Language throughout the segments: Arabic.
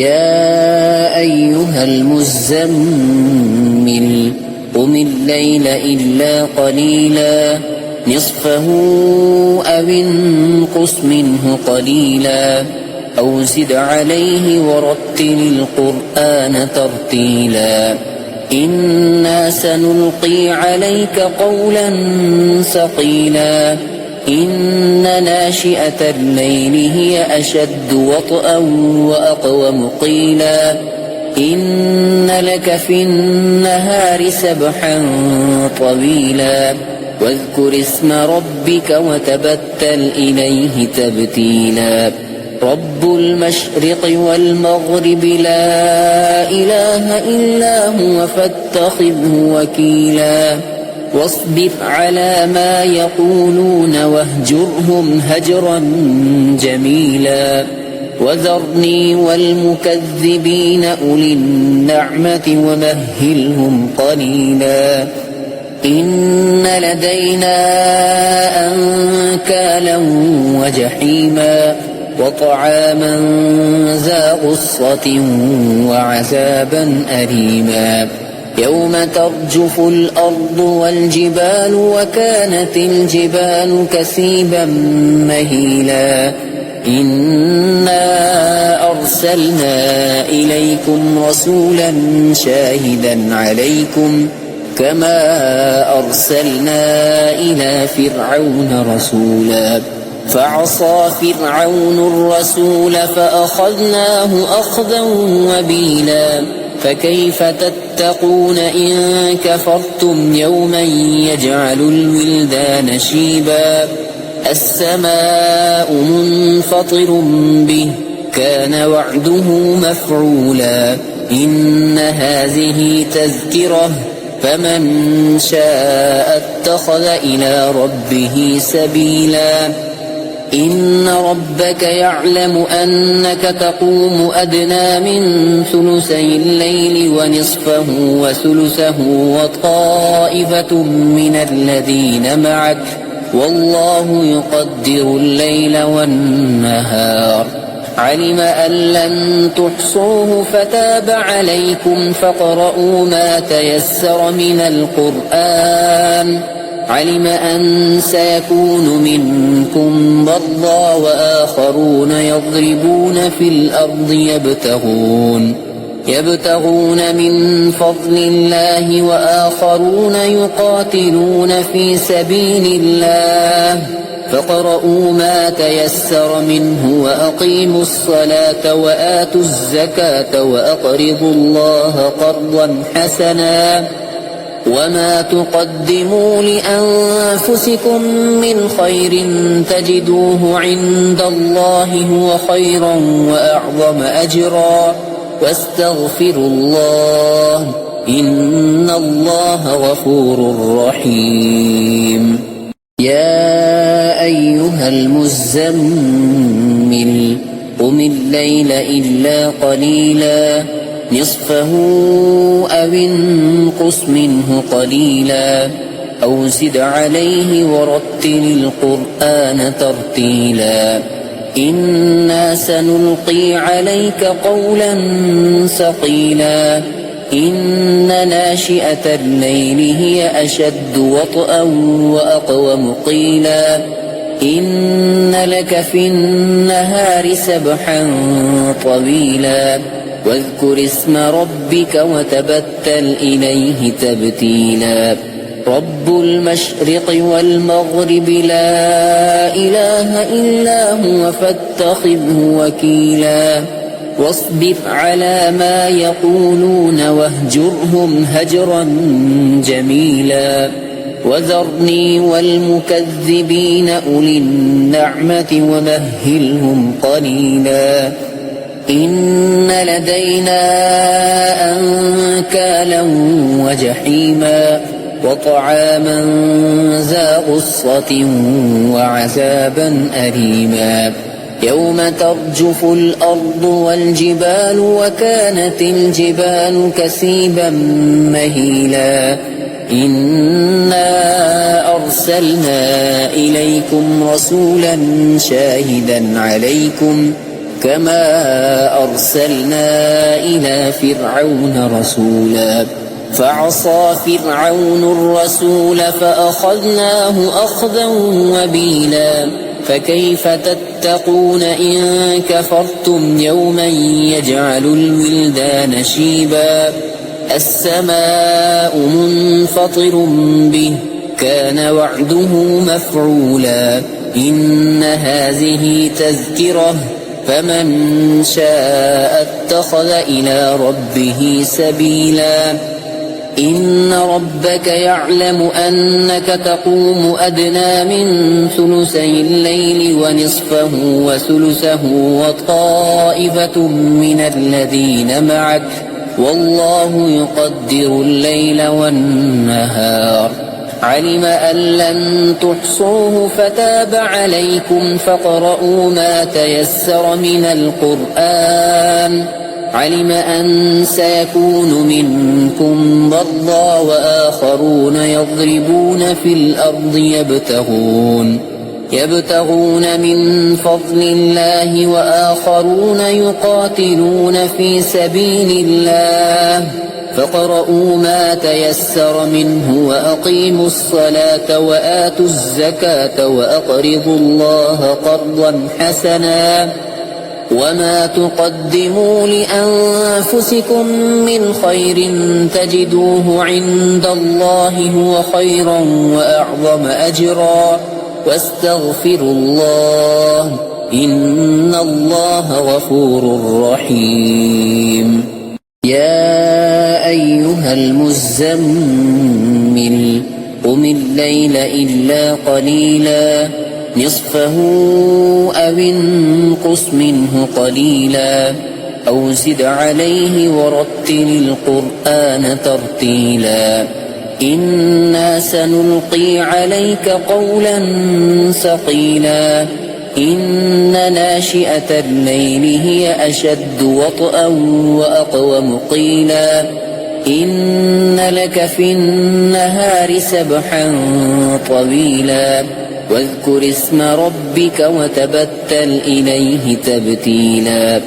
يا أيها المزمل قم الليل إلا قليلا نصفه أو انقص منه قليلا أو زد عليه ورتل القرآن ترتيلا إنا سنلقي عليك قولا ثقيلا إن ناشئة الليل هي أشد وطئا وأقوم قيلا إن لك في النهار سبحا طويلا واذكر اسم ربك وتبتل إليه تبتيلا رب المشرق والمغرب لا إله إلا هو فاتخذه وكيلا واصبر على ما يقولون واهجرهم هجرا جميلا وذرني والمكذبين أولي النعمة ومهلهم قليلا إن لدينا أنكالا وجحيما وطعاما ذا غصة وعذابا أليما يوم ترجف الأرض والجبال وكانت الجبال كثيبا مهيلا إنا أرسلنا إليكم رسولا شاهدا عليكم كما أرسلنا إلى فرعون رسولا فعصى فرعون الرسول فأخذناه أخذا وبيلا فكيف تتقون إن كفرتم يوما يجعل الولدان شيبا السماء منفطر به كان وعده مفعولا إن هذه تذكرة فمن شاء اتخذ إلى ربه سبيلا إن ربك يعلم أنك تقوم أدنى من ثلثي الليل ونصفه وثلثه وطائفة من الذين معك والله يقدر الليل والنهار علم أن لن تحصوه فتاب عليكم فاقرؤوا ما تيسر من القرآن علم أن سيكون منكم مرضى وآخرون يضربون في الأرض يبتغون من فضل الله وآخرون يقاتلون في سبيل الله فاقرؤوا ما تيسر منه وأقيموا الصلاة وآتوا الزكاة وأقرضوا الله قرضا حسنا وما تقدموا لأنفسكم من خير تجدوه عند الله هو خيرا وأعظم أجرا واستغفروا الله إن الله غفور رحيم يا أيها المزمل قم الليل إلا قليلا نصفه أو انقص منه قليلا أو زد عليه ورتل القرآن ترتيلا إنا سنلقي عليك قولا ثقيلا إن ناشئة الليل هي أشد وطئا وأقوم قيلا إن لك في النهار سبحا طويلا واذكر اسم ربك وتبتل إليه تبتيلا رب المشرق والمغرب لا إله إلا هو فاتخذه وكيلا واصبر على ما يقولون واهجرهم هجرا جميلا وذرني والمكذبين أولي النعمة ومهلهم قليلا إن لدينا أنكالا وجحيما وطعاما ذا غصة وعذابا أليما يوم ترجف الأرض والجبال وكانت الجبال كثيبا مهيلا إنا أرسلنا إليكم رسولا شاهدا عليكم كما أرسلنا إلى فرعون رسولا فعصى فرعون الرسول فأخذناه أخذا وبيلا فكيف تتقون إن كفرتم يوما يجعل الولدان شيبا السماء منفطر به كان وعده مفعولا إن هذه تذكرة فمن شاء اتخذ إلى ربه سبيلا إن ربك يعلم أنك تقوم أدنى من ثلثي الليل ونصفه وثلثه وطائفة من الذين معك والله يقدر الليل والنهار علم أن لن تحصوه فتاب عليكم فاقرؤوا ما تيسر من القرآن علم أن سيكون منكم مرضى وآخرون يضربون في الأرض يبتغون من فضل الله وآخرون يقاتلون في سبيل الله فاقرؤوا ما تيسر منه وأقيموا الصلاة وآتوا الزكاة وأقرضوا الله قرضا حسنا وما تقدموا لأنفسكم من خير تجدوه عند الله هو خيرا وأعظم أجرا واستغفروا الله إن الله غفور رحيم يا أيها المزمل قم الليل إلا قليلا نصفه أو انقص منه قليلا أو زد عليه ورتل القرآن ترتيلا إنا سنلقي عليك قولا ثقيلا إن ناشئة الليل هي أشد وطئا وأقوم قيلا إن لك في النهار سبحا طويلا واذكر اسم ربك وتبتل إليه تبتيلا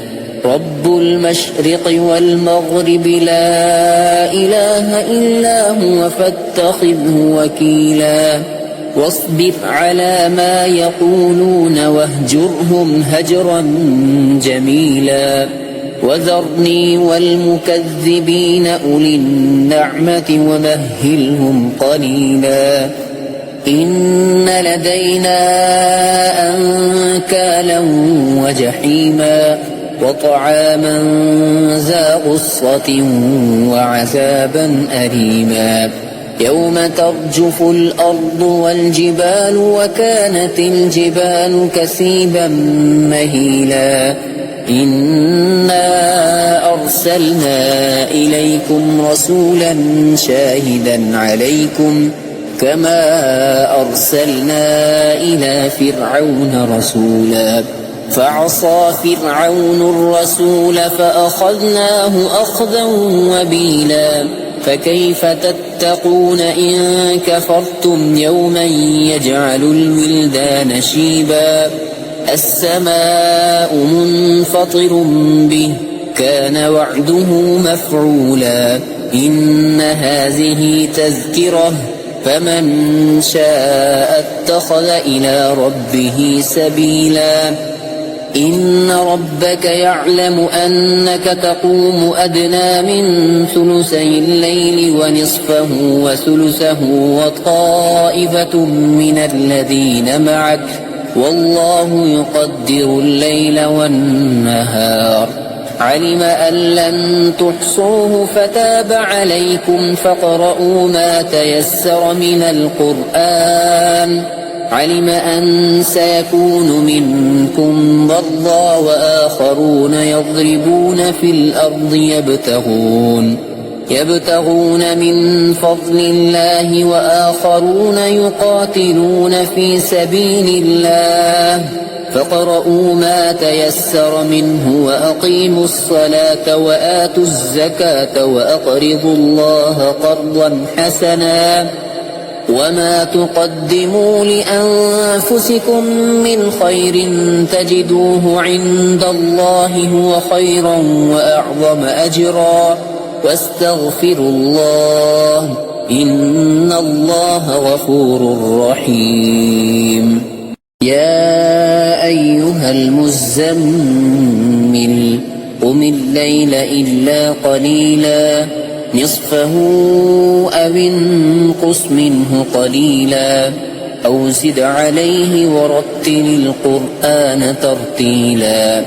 رب المشرق والمغرب لا إله إلا هو فاتخذه وكيلا واصبر على ما يقولون واهجرهم هجرا جميلا وذرني والمكذبين أولي النعمة ومهلهم قليلا إن لدينا أنكالا وجحيما وطعاما ذا غصة وعذابا أليما يوم ترجف الأرض والجبال وكانت الجبال كثيبا مهيلا إنا أرسلنا إليكم رسولا شاهدا عليكم كما أرسلنا إلى فرعون رسولا فعصى فرعون الرسول فأخذناه أخذا وبيلا فكيف تتقون إن كفرتم يوما يجعل الولدان شيبا السماء منفطر به كان وعده مفعولا إن هذه تذكرة فمن شاء اتخذ إلى ربه سبيلا إن ربك يعلم أنك تقوم أدنى من ثلثي الليل ونصفه وثلثه وطائفة من الذين معك والله يقدر الليل والنهار علم أن لن تحصوه فتاب عليكم فاقرؤوا ما تيسر من القرآن علم أن سيكون منكم مرضى وآخرون يضربون في الأرض يبتغون من فضل الله وآخرون يقاتلون في سبيل الله فاقرؤوا ما تيسر منه وأقيموا الصلاة وآتوا الزكاة وأقرضوا الله قرضا حسنا وما تقدموا لأنفسكم من خير تجدوه عند الله هو خيرا وأعظم أجرا واستغفروا الله إن الله غفور رحيم. يا أيها المزمل قم الليل إلا قليلا نصفه أو انقص منه قليلا أو زد عليه ورتل القرآن ترتيلا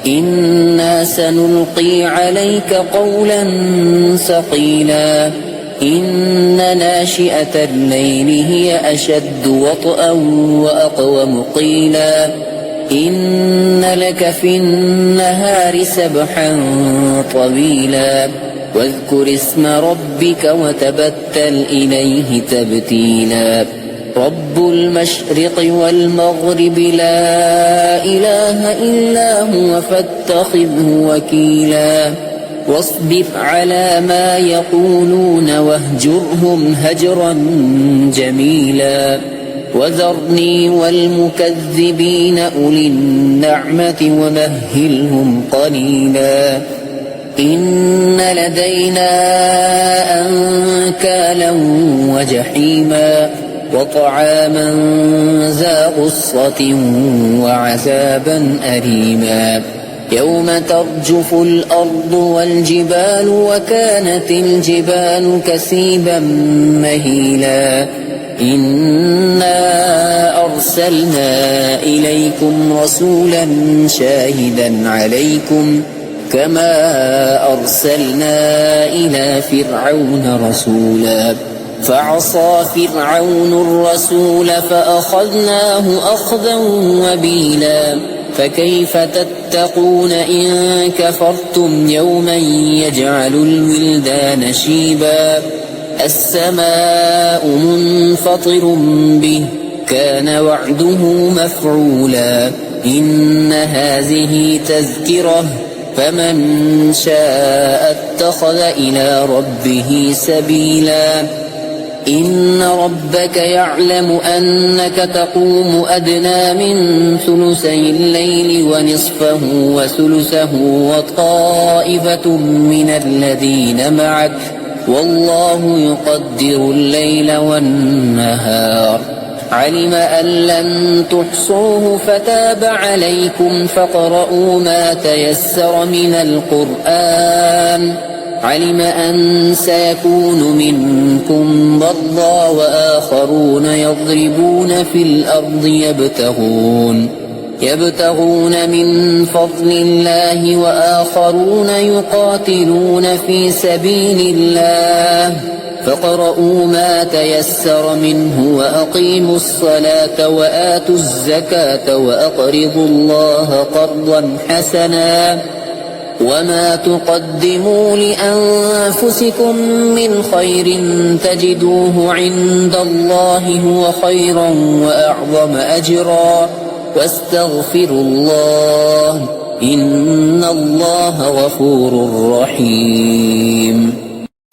إنا سنلقي عليك قولا ثقيلا إن ناشئة الليل هي أشد وطئا وأقوم قيلا إن لك في النهار سبحا طويلا واذكر اسم ربك وتبتل إليه تبتيلا رب المشرق والمغرب لا إله إلا هو فاتخذه وكيلا واصبر على ما يقولون واهجرهم هجرا جميلا وذرني والمكذبين أولي النعمة ومهلهم قليلا إن لدينا أنكالا وجحيما وطعاما ذا غصة وعذابا أليما يوم ترجف الأرض والجبال وكانت الجبال كثيبا مهيلا إنا أرسلنا إليكم رسولا شاهدا عليكم كما أرسلنا إلى فرعون رسولا فعصى فرعون الرسول فأخذناه أخذا وبيلا فكيف تتقون إن كفرتم يوما يجعل الولدان شيبا السماء منفطر به كان وعده مفعولا إن هذه تذكرة فمن شاء اتخذ إلى ربه سبيلا إن ربك يعلم أنك تقوم أدنى من ثلثي الليل ونصفه وثلثه وطائفة من الذين معك والله يقدر الليل والنهار علم أن لن تحصوه فتاب عليكم فاقرؤوا ما تيسر من القرآن علم أن سيكون منكم مرضى وآخرون يضربون في الأرض يبتغون من فضل الله وآخرون يقاتلون في سبيل الله فاقرؤوا ما تيسر منه وأقيموا الصلاة وآتوا الزكاة وأقرضوا الله قرضا حسنا وما تقدموا لأنفسكم من خير تجدوه عند الله هو خيرا وأعظم أجرا واستغفروا الله إن الله غفور رحيم.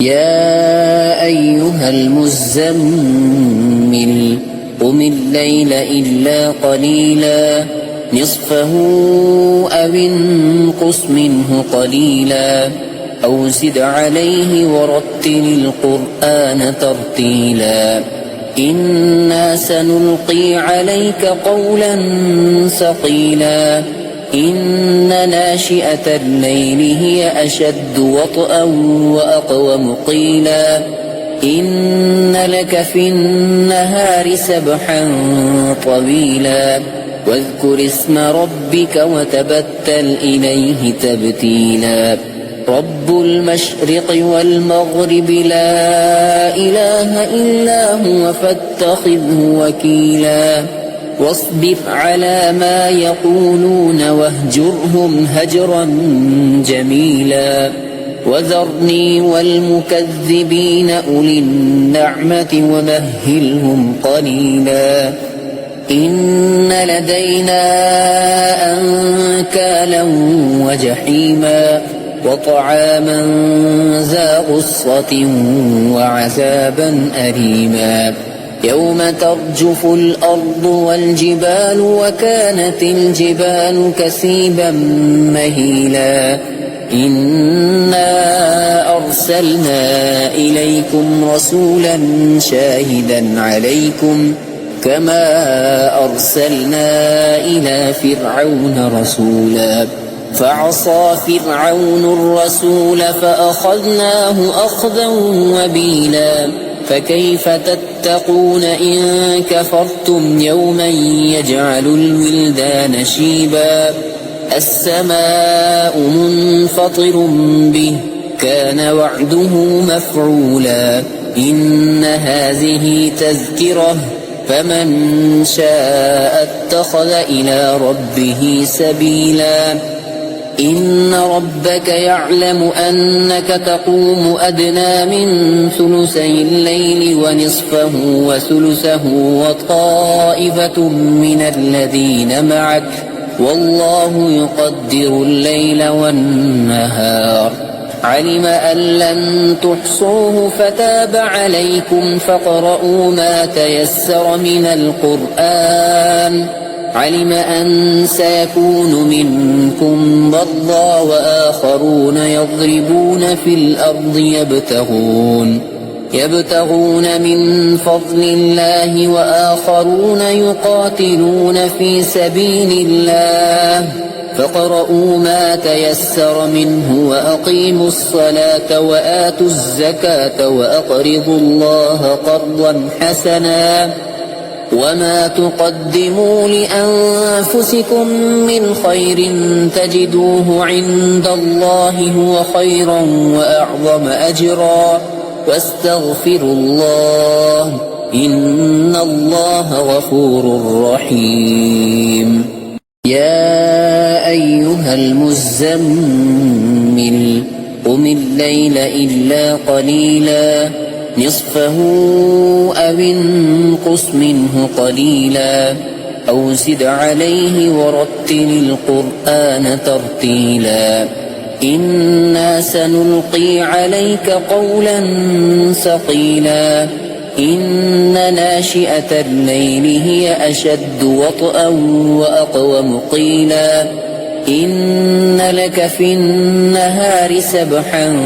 يا أيها المزمل قم الليل إلا قليلا نصفه أو انقص منه قليلا أو زد عليه ورتل القرآن ترتيلا إنا سنلقي عليك قولا ثقيلا إن ناشئة الليل هي أشد وطئا وأقوم قيلا إن لك في النهار سبحا طويلا واذكر اسم ربك وتبتل إليه تبتيلا رب المشرق والمغرب لا إله إلا هو فاتخذه وكيلا واصبر على ما يقولون واهجرهم هجرا جميلا وذرني والمكذبين أولي النعمة ومهلهم قليلا إن لدينا أنكالا وجحيما وطعاما ذا غصة وعذابا أليما يوم ترجف الأرض والجبال وكانت الجبال كثيبا مهيلا إنا أرسلنا إليكم رسولا شاهدا عليكم كما أرسلنا إلى فرعون رسولا فعصى فرعون الرسول فأخذناه أخذا وبيلا فكيف تتقون إن كفرتم يوما يجعل الولدان شيبا السماء منفطر به كان وعده مفعولا إن هذه تذكرة فمن شاء اتخذ إلى ربه سبيلا إن ربك يعلم أنك تقوم أدنى من ثلثي الليل ونصفه وثلثه وطائفة من الذين معك والله يقدر الليل والنهار علم أن لن تحصوه فتاب عليكم فاقرؤوا ما تيسر من القرآن علم أن سيكون منكم مرضى وآخرون يضربون في الأرض يبتغون من فضل الله وآخرون يقاتلون في سبيل الله فاقرؤوا ما تيسر منه وأقيموا الصلاة وآتوا الزكاة وأقرضوا الله قرضا حسنا وما تقدموا لأنفسكم من خير تجدوه عند الله هو خيرا وأعظم أجرا واستغفروا الله إن الله غفور رحيم يا أيها المزمل قم الليل إلا قليلا نصفه أو انقص منه قليلا أو زد عليه ورتل القرآن ترتيلا إنا سنلقي عليك قولا ثقيلا إن ناشئة الليل هي أشد وطئا وأقوم قيلا إن لك في النهار سبحا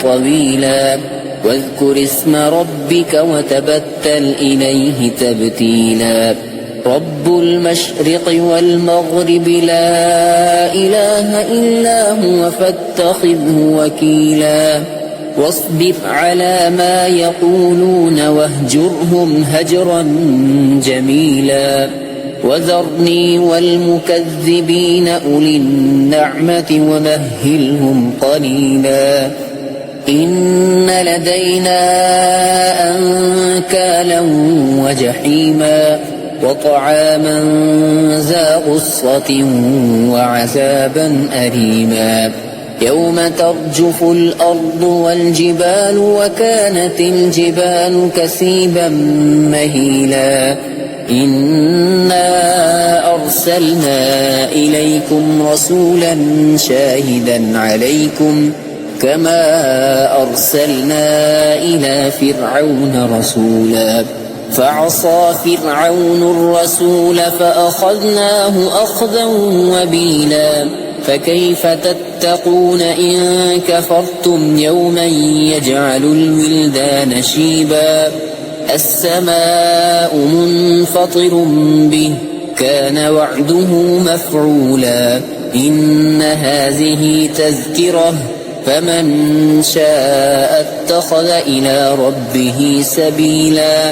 طويلا واذكر اسم ربك وتبتل إليه تبتيلا رب المشرق والمغرب لا إله إلا هو فاتخذه وكيلا واصبر على ما يقولون واهجرهم هجرا جميلا وذرني والمكذبين أولي النعمة ومهلهم قليلا إن لدينا أنكالا وجحيما وطعاما ذا غصة وعذابا أليما يوم ترجف الأرض والجبال وكانت الجبال كثيبا مهيلا إنا أرسلنا إليكم رسولا شاهدا عليكم كما أرسلنا إلى فرعون رسولا فعصى فرعون الرسول فأخذناه أخذا وبيلا فكيف تتقون إن كفرتم يوما يجعل الولدان شيبا السماء منفطر به كان وعده مفعولا إن هذه تذكرة فمن شاء اتخذ إلى ربه سبيلا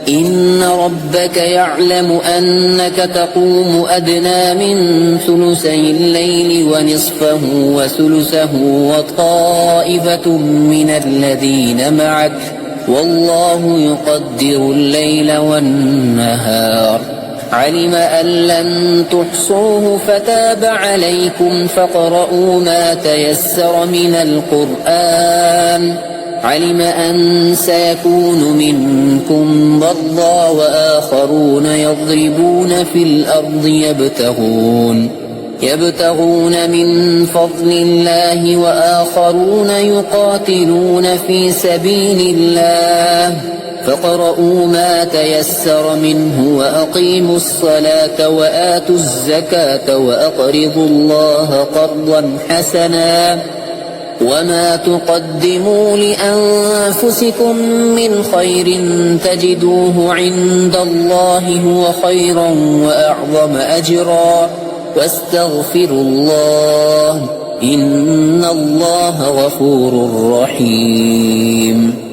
إن ربك يعلم أنك تقوم أدنى من ثلثي الليل ونصفه وثلثه وطائفة من الذين معك والله يقدر الليل والنهار علم أن لن تحصوه فتاب عليكم فاقرؤوا ما تيسر من القرآن علم أن سيكون منكم مرضى وآخرون يضربون في الأرض يبتغون من فضل الله وآخرون يقاتلون في سبيل الله فاقرؤوا ما تيسر منه وأقيموا الصلاة وآتوا الزكاة وأقرضوا الله قرضا حسنا وما تقدموا لأنفسكم من خير تجدوه عند الله هو خيرا وأعظم أجرا واستغفروا الله إن الله غفور رحيم